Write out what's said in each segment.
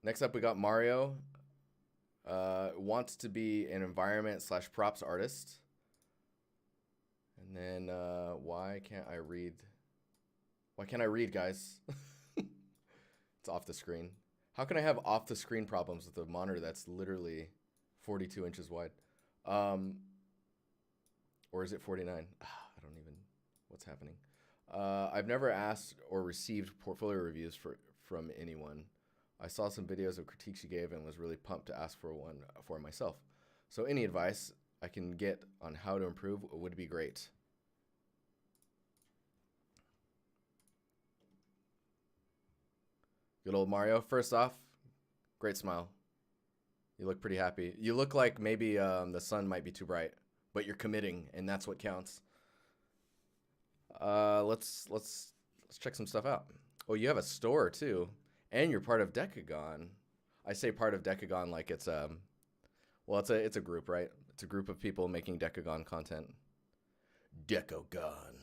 Next up, we got Mario. Wants to be an environment slash props artist. And then why can't I read? Why can't I read, guys? It's off the screen. How can I have off the screen problems with a monitor that's literally 42 inches wide? Or is it 49? I don't even. What's happening? I've never asked or received portfolio reviews from anyone. I saw some videos of critiques you gave and was really pumped to ask for one for myself. So any advice I can get on how to improve would be great. Good old Mario. First off, great smile. You look pretty happy. You look like maybe the sun might be too bright, but you're committing, and that's what counts. Let's check some stuff out. Oh, you have a store too, and you're part of Decagon. I say part of Decagon like it's well, it's a group, right? It's a group of people making Decagon content. Decagon.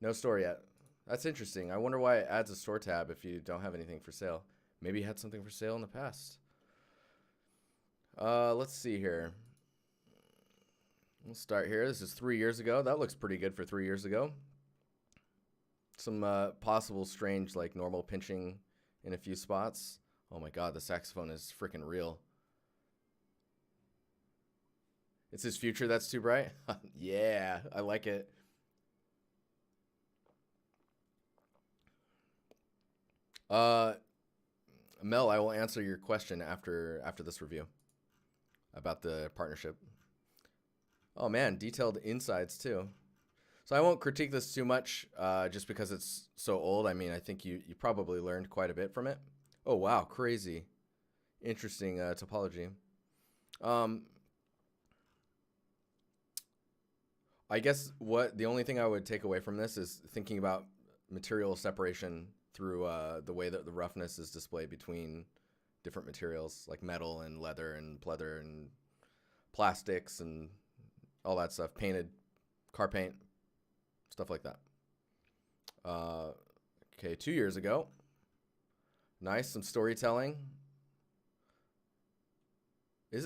No store yet. That's interesting. I wonder why it adds a store tab if you don't have anything for sale. Maybe you had something for sale in the past. Let's see here. We'll start here. This is 3 years ago. That looks pretty good for 3 years ago. Some possible strange, like normal pinching in a few spots. Oh my God, the saxophone is freaking real. It's his future that's too bright? Yeah, I like it. Mel, I will answer your question after this review about the partnership. Oh man, detailed insides too. So I won't critique this too much just because it's so old. I mean, I think you probably learned quite a bit from it. Oh wow, crazy. Interesting topology. I guess the only thing I would take away from this is thinking about material separation through the way that the roughness is displayed between different materials like metal and leather and pleather and plastics and all that stuff, painted, car paint, stuff like that. Okay, 2 years ago. Nice, some storytelling.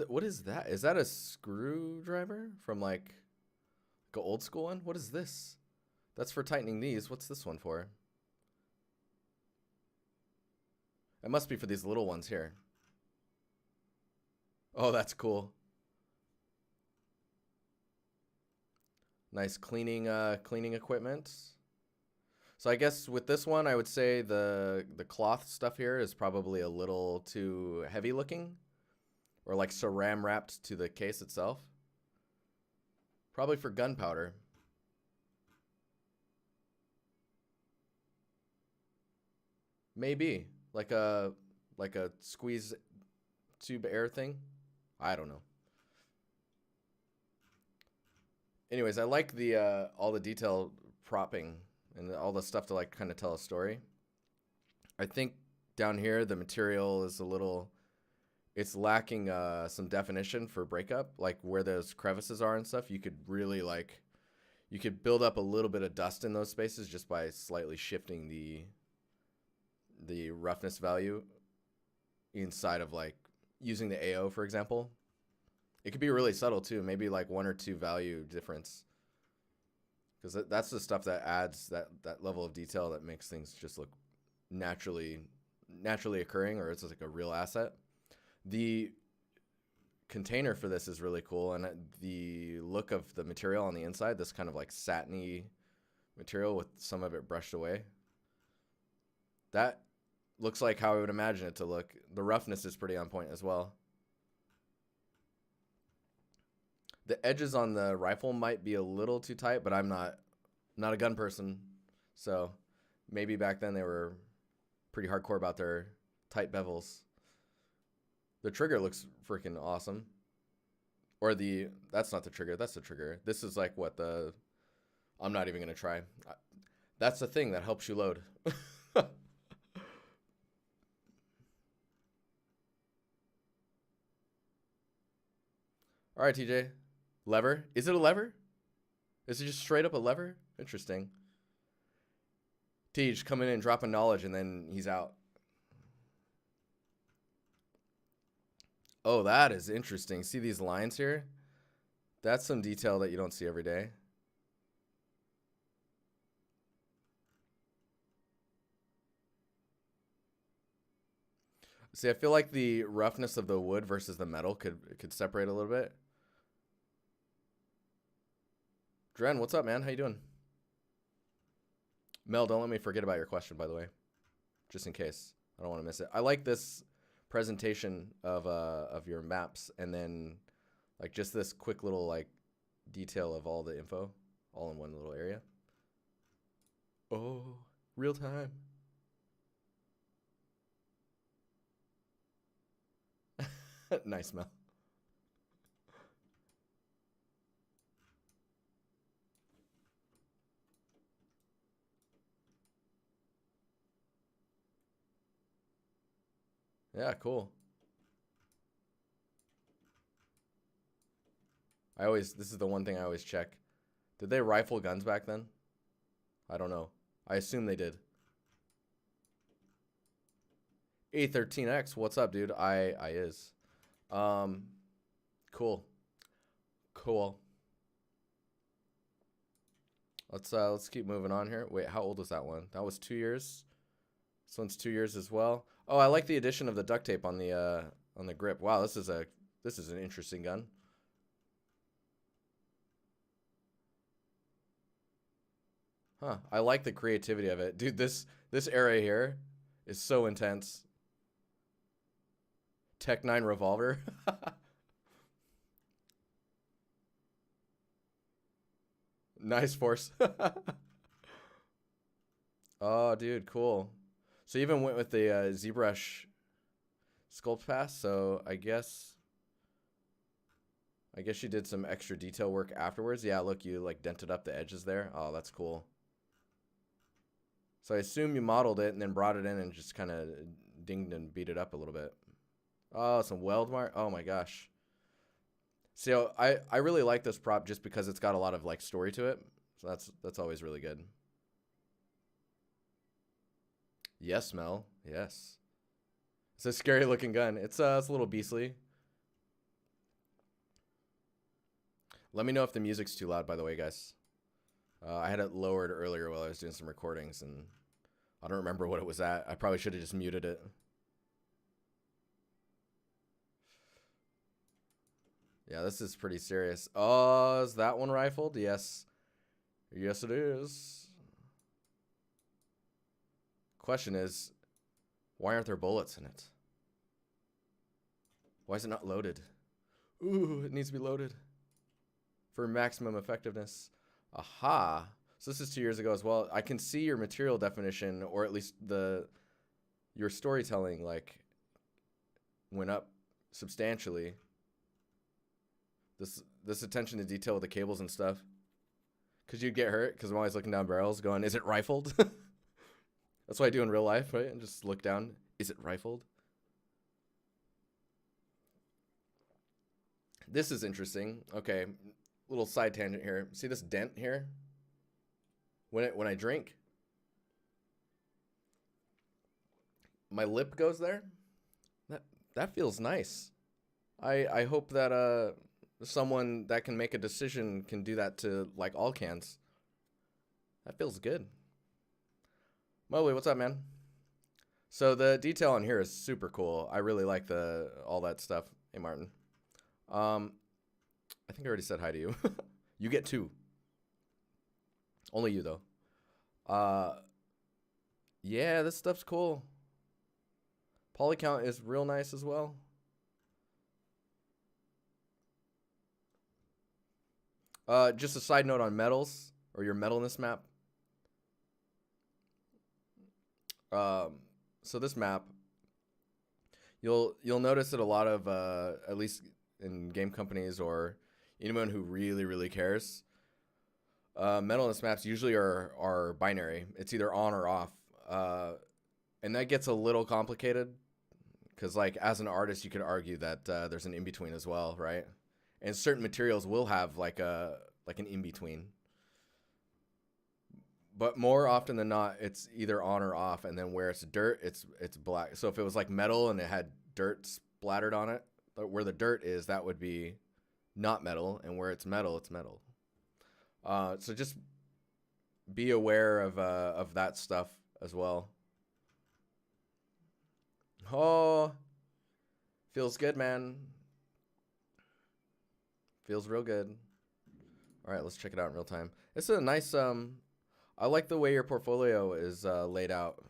What is that? Is that a screwdriver from like an old school one? What is this? That's for tightening these. What's this one for? It must be for these little ones here. Oh, that's cool. Nice cleaning equipment. So I guess with this one, I would say the cloth stuff here is probably a little too heavy looking, or like saran wrapped to the case itself. Probably for gunpowder. Maybe like a squeeze tube air thing. I don't know. Anyways, I like the all the detail propping and all the stuff to like kind of tell a story. I think down here the material is it's lacking some definition for breakup, like where those crevices are and stuff. You could really you could build up a little bit of dust in those spaces just by slightly shifting the roughness value inside of like using the AO, for example. It could be really subtle too, maybe like 1 or 2 value difference. Because that's the stuff that adds that level of detail that makes things just look naturally occurring, or it's like a real asset. The container for this is really cool, and the look of the material on the inside, this kind of like satiny material with some of it brushed away. That looks like how I would imagine it to look. The roughness is pretty on point as well. The edges on the rifle might be a little too tight, but I'm not a gun person, so maybe back then they were pretty hardcore about their tight bevels. The trigger looks freaking awesome. Or that's not the trigger, that's the trigger. This is like what I'm not even gonna try. That's the thing that helps you load. All right, TJ. Lever? Is it a lever? Is it just straight up a lever? Interesting. Tej coming in and dropping knowledge, and then he's out. Oh, that is interesting. See these lines here? That's some detail that you don't see every day. See, I feel like the roughness of the wood versus the metal could separate a little bit. Dren, what's up, man? How you doing? Mel, don't let me forget about your question, by the way, just in case. I don't want to miss it. I like this presentation of your maps, and then like just this quick little like detail of all the info all in one little area. Oh, real time. Nice, Mel. Yeah, cool. This is the one thing I always check. Did they rifle guns back then? I don't know. I assume they did. A13X, what's up, dude? I is. Cool. Cool. Let's keep moving on here. Wait, how old was that one? That was 2 years. This one's 2 years as well. Oh, I like the addition of the duct tape on the grip. Wow, this is an interesting gun. Huh. I like the creativity of it. Dude, this area here is so intense. Tech 9 revolver. Nice force. Oh, dude, cool. So you even went with the ZBrush sculpt pass, so I guess you did some extra detail work afterwards. Yeah, look, you like dented up the edges there. Oh, that's cool. So I assume you modeled it and then brought it in and just kind of dinged and beat it up a little bit. Oh, some weld mark. Oh my gosh. So I really like this prop just because it's got a lot of like story to it. So that's always really good. Yes, Mel. Yes. It's a scary looking gun. It's a little beastly. Let me know if the music's too loud, by the way, guys. I had it lowered earlier while I was doing some recordings, and I don't remember what it was at. I probably should have just muted it. Yeah, this is pretty serious. Oh, is that one rifled? Yes. Yes, it is. Question is, why aren't there bullets in it? Why is it not loaded? Ooh, it needs to be loaded for maximum effectiveness. Aha. So this is 2 years ago as well. I can see your material definition, or at least your storytelling, like went up substantially. This attention to detail with the cables and stuff. Cause you'd get hurt because I'm always looking down barrels, going, "Is it rifled?" That's what I do in real life, right? And just look down. Is it rifled? This is interesting. Okay, little side tangent here. See this dent here? When I drink, my lip goes there. That feels nice. I hope that someone that can make a decision can do that to like all cans. That feels good. Mobley, what's up, man? So the detail on here is super cool. I really like all that stuff. Hey, Martin. I think I already said hi to you. You get 2. Only you though. Yeah, this stuff's cool. Poly count is real nice as well. Just a side note on metals or your metalness map. So this map, you'll notice that a lot of at least in game companies or anyone who really cares, metalness maps usually are binary. It's either on or off, and that gets a little complicated because like as an artist you could argue that there's an in between as well, right? And certain materials will have like an in between. But more often than not, it's either on or off, and then where it's dirt, it's black. So if it was like metal and it had dirt splattered on it, where the dirt is, that would be not metal, and where it's metal, it's metal. So just be aware of that stuff as well. Oh, feels good, man. Feels real good. All right, let's check it out in real time. It's a nice, I like the way your portfolio is laid out.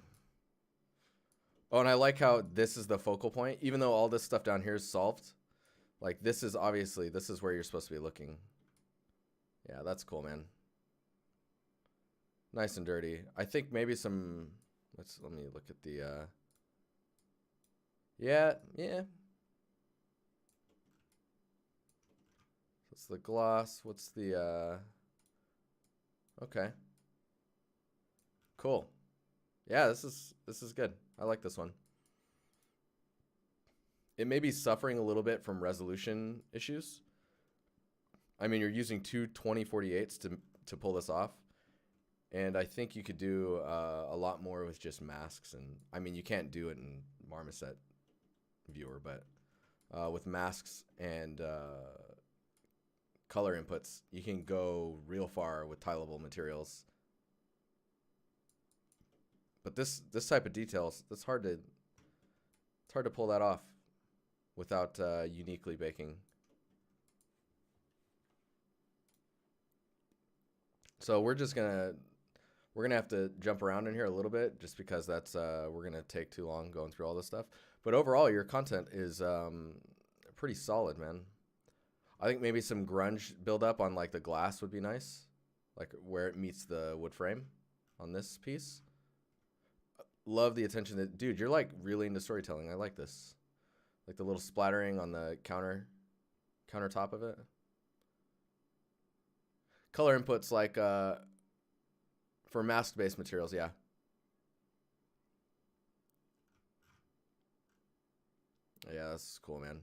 Oh, and I like how this is the focal point. Even though all this stuff down here is solved, like this is obviously, this is where you're supposed to be looking. Yeah, that's cool, man. Nice and dirty. I think maybe some, let me look at the, yeah. What's the gloss? What's the, okay. Cool. Yeah, this is good. I like this one. It may be suffering a little bit from resolution issues. I mean, you're using two 2048s to pull this off. And I think you could do a lot more with just masks. And I mean, you can't do it in Marmoset Viewer, but with masks and color inputs, you can go real far with tileable materials. But this type of details, it's hard to pull that off without uniquely baking. So we're gonna have to jump around in here a little bit, just because that's we're gonna take too long going through all this stuff. But overall, your content is pretty solid, man. I think maybe some grunge buildup on like the glass would be nice, like where it meets the wood frame on this piece. Love the attention that, dude, you're like really into storytelling. I like this, like the little splattering on the countertop of it. Color inputs like for mask-based materials, yeah. Yeah, that's cool, man.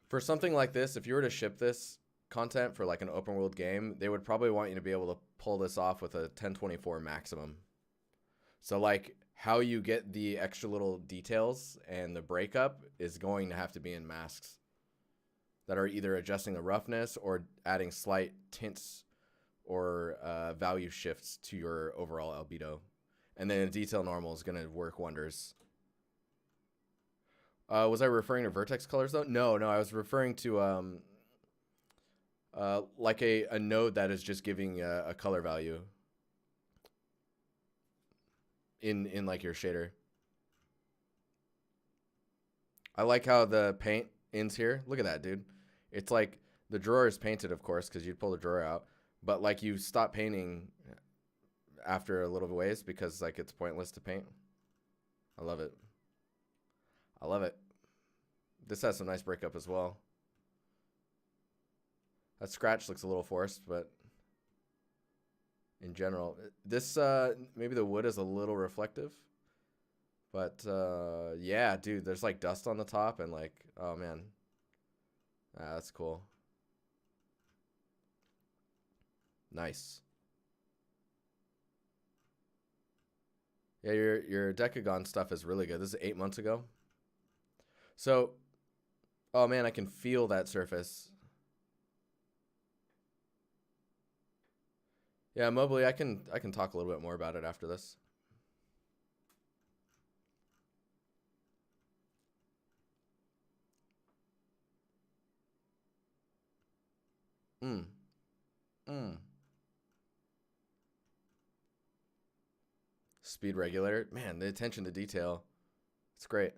For something like this, if you were to ship this content for like an open world game, they would probably want you to be able to pull this off with a 1024 maximum. So like how you get the extra little details and the breakup is going to have to be in masks that are either adjusting the roughness or adding slight tints or value shifts to your overall albedo. And then a detail normal is going to work wonders. Was I referring to vertex colors though? No, I was referring to like a node that is just giving a color value in like your shader. I like how the paint ends here. Look at that, dude. It's like the drawer is painted, of course, because you'd pull the drawer out, but like you stop painting after a little ways because like it's pointless to paint. I love it. I love it. This has some nice breakup as well. That scratch looks a little forced, but in general, this maybe the wood is a little reflective, but yeah, dude, there's like dust on the top and like, oh man, that's cool. Nice. Yeah, your Decagon stuff is really good. This is 8 months ago. So, oh man, I can feel that surface. Yeah, Mobley, I can talk a little bit more about it after this. Speed regulator. Man, the attention to detail. It's great.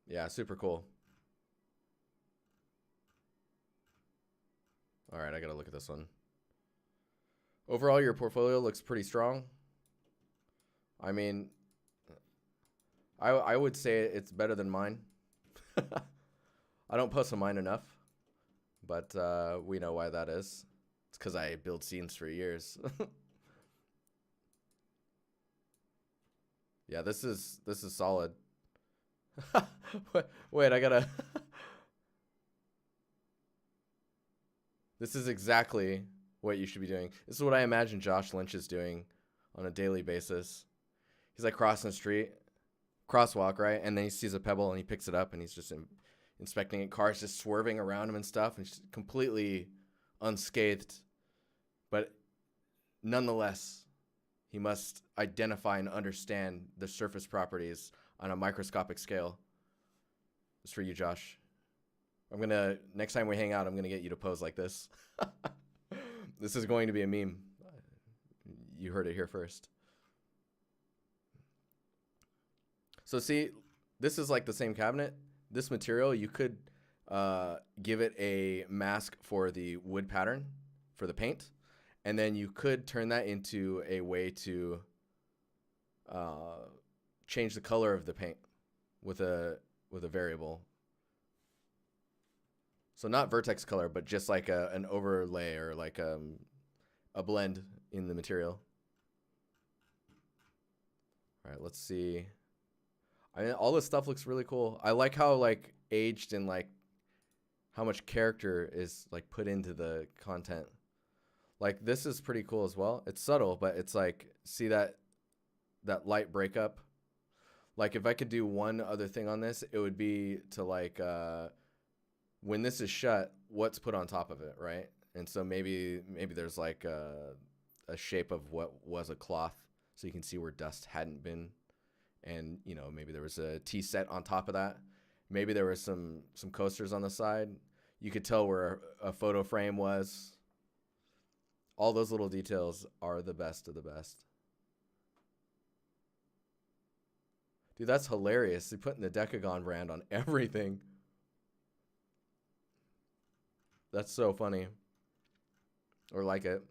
Yeah, super cool. All right, I got to look at this one. Overall, your portfolio looks pretty strong. I mean, I would say it's better than mine. I don't post on mine enough, but we know why that is. It's because I build scenes for years. Yeah, this is solid. Wait, I gotta. This is exactly what you should be doing. This is what I imagine Josh Lynch is doing on a daily basis. He's like crossing the street, crosswalk, right? And then he sees a pebble and he picks it up and he's just inspecting it. Cars just swerving around him and stuff, and just completely unscathed. But nonetheless, he must identify and understand the surface properties on a microscopic scale. It's for you, Josh. Next time we hang out, I'm gonna get you to pose like this. This is going to be a meme. You heard it here first. So see, this is like the same cabinet. This material, you could give it a mask for the wood pattern for the paint, and then you could turn that into a way to change the color of the paint with a variable. So not vertex color, but just like an overlay or like a blend in the material. All right, let's see. I mean, all this stuff looks really cool. I like how like aged and like how much character is like put into the content. Like this is pretty cool as well. It's subtle, but it's like, see that light breakup? Like if I could do one other thing on this, it would be to like when this is shut, what's put on top of it, right? And so maybe there's like a shape of what was a cloth, so you can see where dust hadn't been. And, you know, maybe there was a tea set on top of that. Maybe there was some coasters on the side. You could tell where a photo frame was. All those little details are the best of the best. Dude, that's hilarious. They're putting the Decagon brand on everything. That's so funny. Or like it.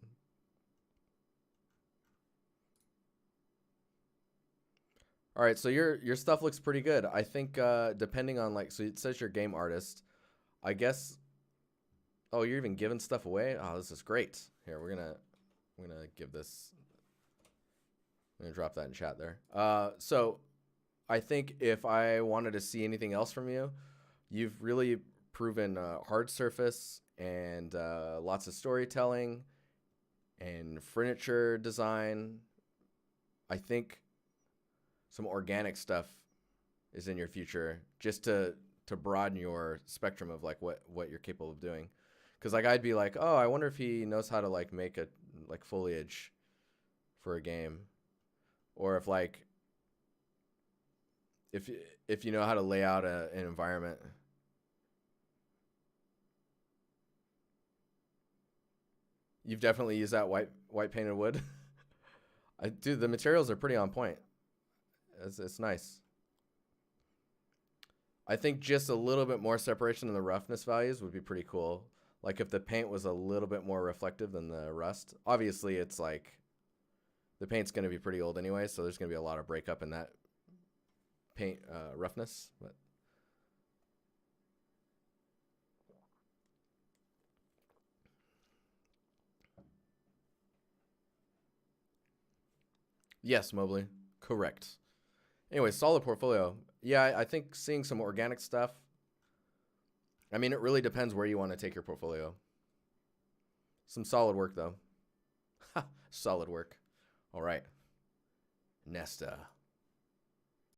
All right, so your stuff looks pretty good. I think depending on like, so it says you're a game artist. I guess. Oh, you're even giving stuff away. Oh, this is great. Here, we're gonna give this. I'm gonna drop that in chat there. So I think if I wanted to see anything else from you, you've really proven hard surface and lots of storytelling and furniture design. I think some organic stuff is in your future, just to broaden your spectrum of like what you're capable of doing. Because like I'd be like, oh, I wonder if he knows how to like make a like foliage for a game, or if like if you know how to lay out an environment. You've definitely used that white painted wood. Dude, the materials are pretty on point. It's nice. I think just a little bit more separation in the roughness values would be pretty cool. Like if the paint was a little bit more reflective than the rust. Obviously, it's like the paint's going to be pretty old anyway, so there's going to be a lot of breakup in that paint roughness. But yes, Mobley, correct. Anyway, solid portfolio. Yeah, I think seeing some organic stuff. I mean, it really depends where you want to take your portfolio. Some solid work, though. Solid work. All right. Nesta.